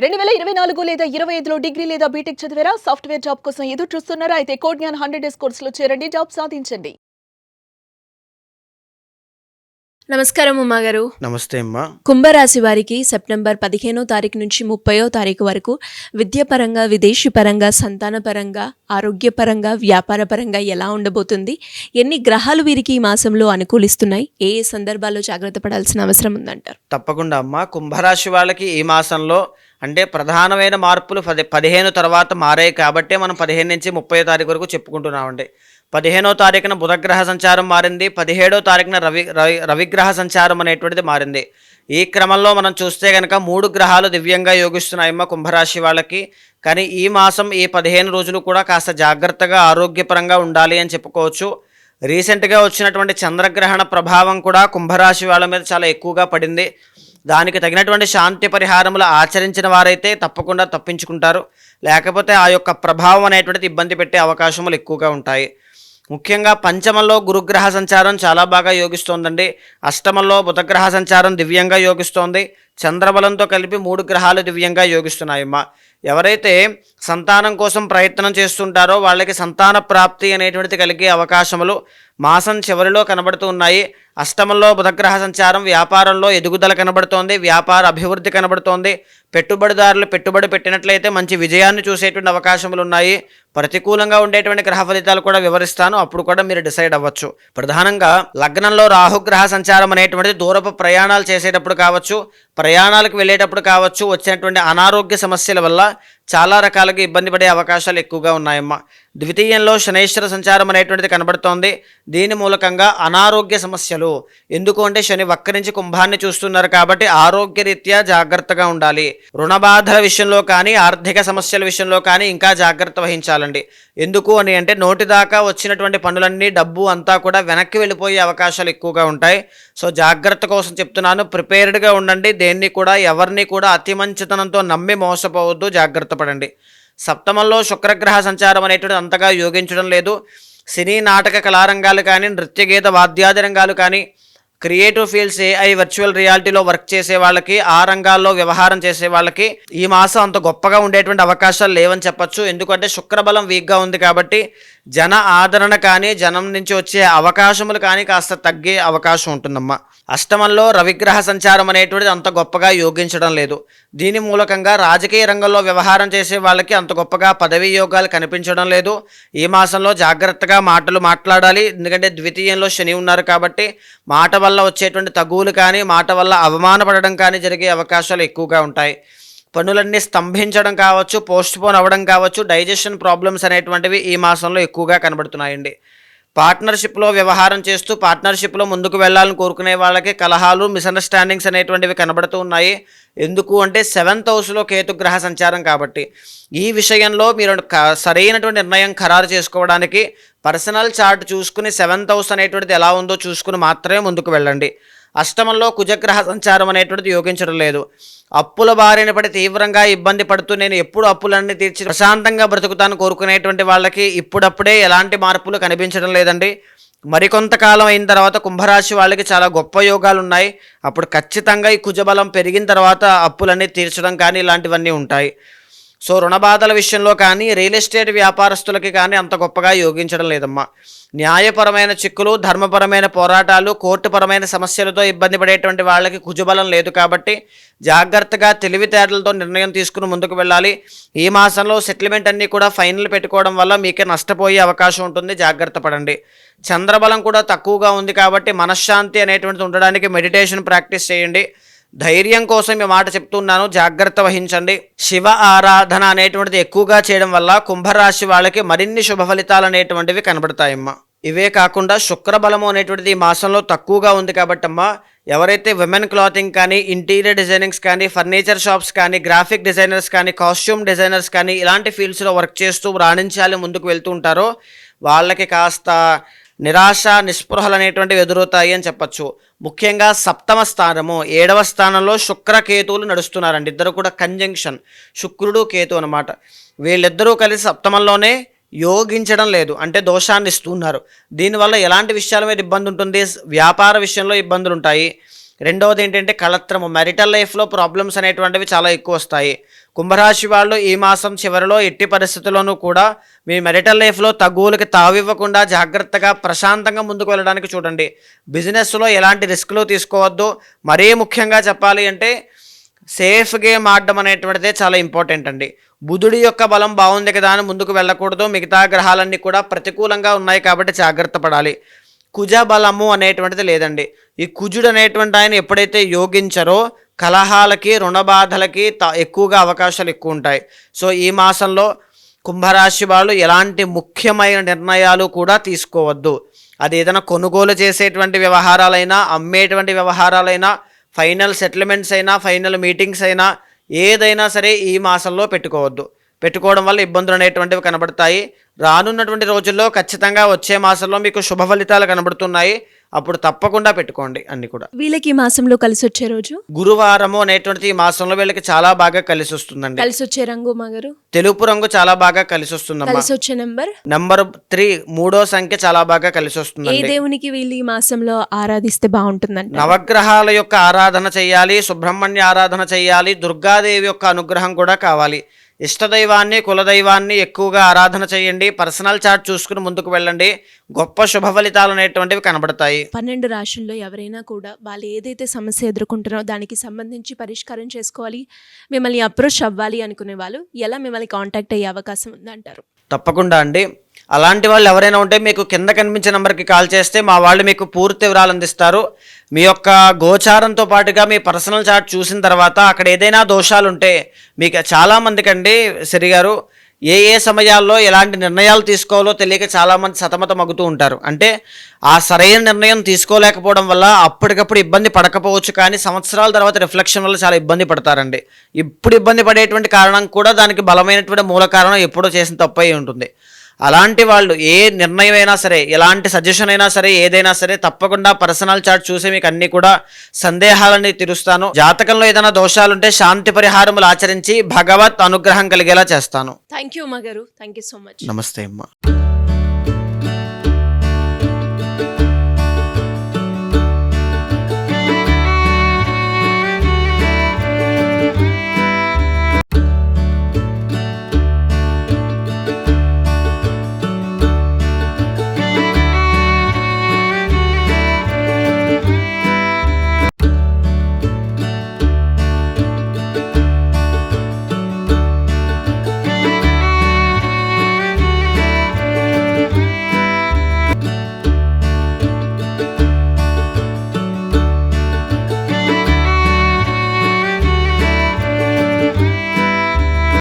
2024 లేదా 25లో డిగ్రీ లేదా బీటెక్ చదివారా? సాఫ్ట్‌వేర్ జాబ్ కోసం ఎదురు చూస్తున్నారా? అయితే కోడ్ జ్ఞాన్ 100 డేస్ కోర్సులో చేరండి. జాబ్ సాధించండి. నమస్కారం ఉమాగారు. నమస్తే అమ్మా. కుంభరాశి వారికి సెప్టెంబర్ 15వ తారీఖు నుంచి 30వ తారీఖు వరకు విద్యాపరంగా, విదేశీ పరంగా, సంతానపరంగా, ఆరోగ్యపరంగా, వ్యాపారపరంగా ఎలా ఉండబోతుంది? ఎన్ని గ్రహాలు వీరికి ఈ మాసంలో అనుకూలిస్తున్నాయి? ఏ ఏ సందర్భాల్లో జాగ్రత్త పడాల్సిన అవసరం ఉందంటారు? తప్పకుండా అమ్మా. కుంభరాశి వాళ్ళకి ఈ మాసంలో అంటే ప్రధానమైన మార్పులు 15 తర్వాత మారాయి కాబట్టి మనం 15 నుంచి 30 తారీఖు వరకు చెప్పుకుంటున్నామండి. 15వ తారీఖున బుధగ్రహ సంచారం మారింది. 17వ తారీఖున రవిగ్రహ సంచారం అనేటువంటిది మారింది. ఈ క్రమంలో మనం చూస్తే కనుక 3 గ్రహాలు దివ్యంగా యోగిస్తున్నాయమ్మ కుంభరాశి వాళ్ళకి. కానీ ఈ మాసం ఈ 15 రోజులు కూడా కాస్త జాగ్రత్తగా ఆరోగ్యపరంగా ఉండాలి అని చెప్పుకోవచ్చు. రీసెంట్గా వచ్చినటువంటి చంద్రగ్రహణ ప్రభావం కూడా కుంభరాశి వాళ్ళ మీద చాలా ఎక్కువగా పడింది. దానికి తగినటువంటి శాంతి పరిహారములు ఆచరించిన వారైతే తప్పకుండా తప్పించుకుంటారు. లేకపోతే ఆ యొక్క ప్రభావం అనేటువంటిది ఇబ్బంది పెట్టే అవకాశములు ఎక్కువగా ఉంటాయి. ముఖ్యంగా పంచమంలో గురుగ్రహ సంచారం చాలా బాగా యోగిస్తోందండి. అష్టమంలో బుధగ్రహ సంచారం దివ్యంగా యోగిస్తోంది. చంద్రబలంతో కలిపి 3 గ్రహాలు దివ్యంగా యోగిస్తున్నాయమ్మా. ఎవరైతే సంతానం కోసం ప్రయత్నం చేస్తుంటారో వాళ్ళకి సంతాన ప్రాప్తి అనేటువంటిది కలిగే అవకాశములు మాసం చివరిలో కనబడుతూ ఉన్నాయి. అష్టమంలో బుధగ్రహ సంచారం వ్యాపారంలో ఎదుగుదల కనబడుతోంది, వ్యాపార అభివృద్ధి కనబడుతోంది. పెట్టుబడిదారులు పెట్టుబడి పెట్టినట్లయితే మంచి విజయాన్ని చూసేటువంటి అవకాశములు ఉన్నాయి. ప్రతికూలంగా ఉండేటువంటి గ్రహ ఫలితాలు కూడా వివరిస్తాను, అప్పుడు కూడా మీరు డిసైడ్ అవ్వచ్చు. ప్రధానంగా లగ్నంలో రాహుగ్రహ సంచారం అనేటువంటిది దూరపు ప్రయాణాలు చేసేటప్పుడు కావచ్చు, ప్రయాణాలకు వెళ్ళేటప్పుడు కావచ్చు, వచ్చినటువంటి అనారోగ్య సమస్యల వల్ల చాలా రకాలుగా ఇబ్బంది పడే అవకాశాలు ఎక్కువగా ఉన్నాయమ్మా. ద్వితీయంలో శనైశ్వర సంచారం అనేటువంటిది కనబడుతోంది. దీని మూలకంగా అనారోగ్య సమస్యలు, ఎందుకు అంటే శని వక్రించి కుంభాన్ని చూస్తున్నారు కాబట్టి ఆరోగ్యరీత్యా జాగ్రత్తగా ఉండాలి. రుణ బాధల విషయంలో కానీ, ఆర్థిక సమస్యల విషయంలో కానీ ఇంకా జాగ్రత్త వహించాలండి. ఎందుకు అని అంటే నోటిదాకా వచ్చినటువంటి పనులన్నీ డబ్బు అంతా కూడా వెనక్కి వెళ్ళిపోయే అవకాశాలు ఎక్కువగా ఉంటాయి. సో జాగ్రత్త కోసం చెప్తున్నాను, ప్రిపేర్డ్గా ఉండండి. దేన్ని కూడా ఎవరిని కూడా అతి మంచితనంతో నమ్మి మోసపోవద్దు, జాగ్రత్త పడండి. సప్తమంలో శుక్రగ్రహ సంచారం అనేటువంటి అంతగా యోగించడం లేదు. సినీ నాటక కళారంగాలు కానీ, నృత్య గీత వాద్యాది రంగాలు కానీ, క్రియేటివ్ ఫీల్డ్స్, ఏఐ వర్చువల్ రియాలిటీలో వర్క్ చేసే వాళ్ళకి, ఆ రంగాల్లో వ్యవహారం చేసే వాళ్ళకి ఈ మాసం అంత గొప్పగా ఉండేటువంటి అవకాశాలు లేవని చెప్పచ్చు. ఎందుకంటే శుక్రబలం వీక్గా ఉంది కాబట్టి జన ఆదరణ కానీ, జనం నుంచి వచ్చే అవకాశములు కానీ కాస్త తగ్గే అవకాశం ఉంటుందమ్మా. అష్టమంలో రవిగ్రహ సంచారం అనేటువంటిది అంత గొప్పగా యోగించడం లేదు. దీని మూలకంగా రాజకీయ రంగంలో వ్యవహారం చేసే వాళ్ళకి అంత గొప్పగా పదవీ యోగాలు కనిపించడం లేదు. ఈ మాసంలో జాగ్రత్తగా మాటలు మాట్లాడాలి. ఎందుకంటే ద్వితీయంలో శని ఉన్నారు కాబట్టి మాట వల్ల వచ్చేటువంటి తగువులు కానీ, మాట వల్ల అవమానపడడం కానీ జరిగే అవకాశాలు ఎక్కువగా ఉంటాయి. పనులన్నీ స్తంభించడం కావచ్చు, పోస్ట్పోన్ అవ్వడం కావచ్చు, డైజెషన్ ప్రాబ్లమ్స్ అనేటువంటివి ఈ మాసంలో ఎక్కువగా కనబడుతున్నాయండి. పార్ట్నర్షిప్లో వ్యవహారం చేస్తూ పార్ట్నర్షిప్లో ముందుకు వెళ్ళాలని కోరుకునే వాళ్ళకి కలహాలు, మిస్అండర్స్టాండింగ్స్ అనేటువంటివి కనబడుతూ ఉన్నాయి. ఎందుకు అంటే 7th హౌస్లో కేతుగ్రహ సంచారం కాబట్టి ఈ విషయంలో మీరు సరైనటువంటి నిర్ణయం ఖరారు చేసుకోవడానికి పర్సనల్ చార్ట్ చూసుకుని 7th హౌస్ అనేటువంటిది ఎలా ఉందో చూసుకుని మాత్రమే ముందుకు వెళ్ళండి. అష్టమంలో కుజగ్రహ సంచారం అనేటువంటిది యోగించడం లేదు. అప్పుల బారిన పడి తీవ్రంగా ఇబ్బంది పడుతూ నేను ఎప్పుడు అప్పులన్నీ తీర్చి ప్రశాంతంగా బ్రతుకుతాను కోరుకునేటువంటి వాళ్ళకి ఇప్పుడప్పుడే ఎలాంటి మార్పులు కనిపించడం లేదండి. మరికొంతకాలం అయిన తర్వాత కుంభరాశి వాళ్ళకి చాలా గొప్ప యోగాలు ఉన్నాయి. అప్పుడు ఖచ్చితంగా ఈ కుజబలం పెరిగిన తర్వాత అప్పులన్నీ తీర్చడం కానీ ఇలాంటివన్నీ ఉంటాయి. సో రుణబాధల విషయంలో కానీ, రియల్ ఎస్టేట్ వ్యాపారస్తులకి కానీ అంత గొప్పగా యోగించడం లేదమ్మా. న్యాయపరమైన చిక్కులు, ధర్మపరమైన పోరాటాలు, కోర్టుపరమైన సమస్యలతో ఇబ్బంది పడేటువంటి వాళ్ళకి కుజబలం లేదు కాబట్టి జాగ్రత్తగా తెలివితేటలతో నిర్ణయం తీసుకుని ముందుకు వెళ్ళాలి. ఈ మాసంలో సెటిల్మెంట్ అన్నీ కూడా ఫైనల్ పెట్టుకోవడం వల్ల మీకే నష్టపోయే అవకాశం ఉంటుంది, జాగ్రత్త పడండి. చంద్రబలం కూడా తక్కువగా ఉంది కాబట్టి మనశ్శాంతి అనేటువంటిది ఉండడానికి మెడిటేషన్ ప్రాక్టీస్ చేయండి. ధైర్యం కోసం ఈ మాట చెప్తున్నాను, జాగ్రత్త వహించండి. శివ ఆరాధన అనేటువంటిది ఎక్కువగా చేయడం వల్ల కుంభరాశి వాళ్ళకి మరిన్ని శుభ ఫలితాలు అనేటువంటివి కనబడతాయమ్మా. ఇవే కాకుండా శుక్రబలము అనేటువంటిది ఈ మాసంలో తక్కువగా ఉంది కాబట్టి అమ్మా, ఎవరైతే విమెన్ క్లాతింగ్ కానీ, ఇంటీరియర్ డిజైనింగ్స్ కానీ, ఫర్నిచర్ షాప్స్ కానీ, గ్రాఫిక్ డిజైనర్స్ కానీ, కాస్ట్యూమ్ డిజైనర్స్ కానీ ఇలాంటి ఫీల్డ్స్లో వర్క్ చేస్తూ రాణించాలి ముందుకు వెళ్తూ ఉంటారో వాళ్ళకి కాస్త నిరాశ, నిస్పృహలు అనేటువంటివి ఎదురవుతాయి అని చెప్పచ్చు. ముఖ్యంగా 7వ స్థానము, 7వ స్థానంలో శుక్రకేతువులు నడుస్తున్నారండి. ఇద్దరు కూడా కంజంక్షన్, శుక్రుడు కేతు అనమాట. వీళ్ళిద్దరూ కలిసి 7మంలోనే యోగించడం లేదు, అంటే దోషాన్ని ఇస్తున్నారు. దీనివల్ల ఎలాంటి విషయాల మీద ఇబ్బంది ఉంటుంది? వ్యాపార విషయంలో ఇబ్బందులు ఉంటాయి. రెండవది ఏంటంటే కళత్రము, మ్యారిటల్ లైఫ్లో ప్రాబ్లమ్స్ అనేటువంటివి చాలా ఎక్కువ వస్తాయి. కుంభరాశి వాళ్ళు ఈ మాసం చివరిలో ఎట్టి పరిస్థితుల్లోనూ కూడా మీ మెరిటల్ లైఫ్లో తగ్గువులకి తావివ్వకుండా జాగ్రత్తగా ప్రశాంతంగా ముందుకు వెళ్ళడానికి చూడండి. బిజినెస్లో ఎలాంటి రిస్క్లు తీసుకోవద్దు. మరీ ముఖ్యంగా చెప్పాలి అంటే సేఫ్ గేమ్ ఆడడం అనేటువంటిదే చాలా ఇంపార్టెంట్ అండి. బుధుడి యొక్క బలం బాగుంది కదా అని ముందుకు వెళ్ళకూడదు. మిగతా గ్రహాలన్నీ కూడా ప్రతికూలంగా ఉన్నాయి కాబట్టి జాగ్రత్త పడాలి. కుజ బలము అనేటువంటిది లేదండి. ఈ కుజుడు అనేటువంటి ఆయన ఎప్పుడైతే యోగించారో కలహాలకి రుణ బాధలకి ఎక్కువగా అవకాశాలు ఎక్కువ ఉంటాయి. సో ఈ మాసంలో కుంభరాశి వాళ్ళు ఎలాంటి ముఖ్యమైన నిర్ణయాలు కూడా తీసుకోవద్దు. అది ఏదైనా కొనుగోలు చేసేటువంటి వ్యవహారాలైనా, అమ్మేటువంటి వ్యవహారాలైనా, ఫైనల్ సెటిల్మెంట్స్ అయినా, ఫైనల్ మీటింగ్స్ అయినా ఏదైనా సరే ఈ మాసంలో పెట్టుకోవడం వల్ల ఇబ్బందులు అనేటువంటివి కనబడతాయి. రానున్నటువంటి రోజుల్లో ఖచ్చితంగా వచ్చే మాసంలో మీకు శుభ ఫలితాలు కనబడుతున్నాయి. అప్పుడు తప్పకుండా పెట్టుకోండి అన్ని కూడా. వీళ్ళకి ఈ మాసంలో కలిసి వచ్చే రోజు గురువారము అనేటువంటిది ఈ మాసంలో వీళ్ళకి చాలా బాగా కలిసి వస్తుందండి. కలిసి వచ్చే రంగు మగరు తెలుపు రంగు చాలా బాగా కలిసి వస్తుందమ్మా. కలిసి వచ్చే నంబర్ 3 3వ సంఖ్య చాలా బాగా కలిసి ఏ వస్తుందండి. దేవునికి వీళ్ళు ఈ మాసంలో ఆరాధిస్తే బాగుంటుందంట? నవగ్రహాల యొక్క ఆరాధన చేయాలి, సుబ్రహ్మణ్య ఆరాధన చేయాలి, దుర్గాదేవి యొక్క అనుగ్రహం కూడా కావాలి. ఇష్టదైవాన్ని, కులదైవాన్ని ఎక్కువగా ఆరాధన చేయండి. పర్సనల్ చార్ట్ చూసుకుని ముందుకు వెళ్ళండి. గొప్ప శుభ ఫలితాలు అనేటువంటివి కనబడతాయి. 12 రాశుల్లో ఎవరైనా కూడా వాళ్ళు ఏదైతే సమస్య ఎదుర్కొంటారో దానికి సంబంధించి పరిష్కారం చేసుకోవాలి, మిమ్మల్ని అప్రోచ్ అవ్వాలి అనుకునే వాళ్ళు ఎలా మిమ్మల్ని కాంటాక్ట్ అయ్యే అవకాశం ఉందంటారు? తప్పకుండా అండి. అలాంటి వాళ్ళు ఎవరైనా ఉంటే మీకు కింద కనిపించే నెంబర్కి కాల్ చేస్తే మా వాళ్ళు మీకు పూర్తి వివరాలు అందిస్తారు. మీ యొక్క గోచారంతో పాటుగా మీ పర్సనల్ చార్ట్ చూసిన తర్వాత అక్కడ ఏదైనా దోషాలు ఉంటే మీకు చాలామందికి అండి సిరిగారు ఏ సమయాల్లో ఎలాంటి నిర్ణయాలు తీసుకోవాలో తెలియక చాలామంది సతమతమగుతూ ఉంటారు. అంటే ఆ సరైన నిర్ణయం తీసుకోలేకపోవడం వల్ల అప్పటికప్పుడు ఇబ్బంది పడకపోవచ్చు, కానీ సంవత్సరాల తర్వాత రిఫ్లెక్షన్ వల్ల చాలా ఇబ్బంది పడతారండి. ఇప్పుడు ఇబ్బంది పడేటువంటి కారణం కూడా దానికి బలమైనటువంటి మూల కారణం ఎప్పుడో చేసిన తప్పు అయి ఉంటుంది. అలాంటి వాళ్ళు ఏ నిర్ణయం అయినా సరే, ఎలాంటి సజెషన్ అయినా సరే, ఏదైనా సరే తప్పకుండా పర్సనల్ చార్ట్ చూసి మీకు అన్ని కూడా సందేహాలని తీరుస్తాను. జాతకంలో ఏదైనా దోషాలుంటే శాంతి పరిహారములు ఆచరించి భగవత్ అనుగ్రహం కలిగేలా చేస్తాను. థ్యాంక్ యూ మగారు, థ్యాంక్ యూ సో మచ్. నమస్తే అమ్మా.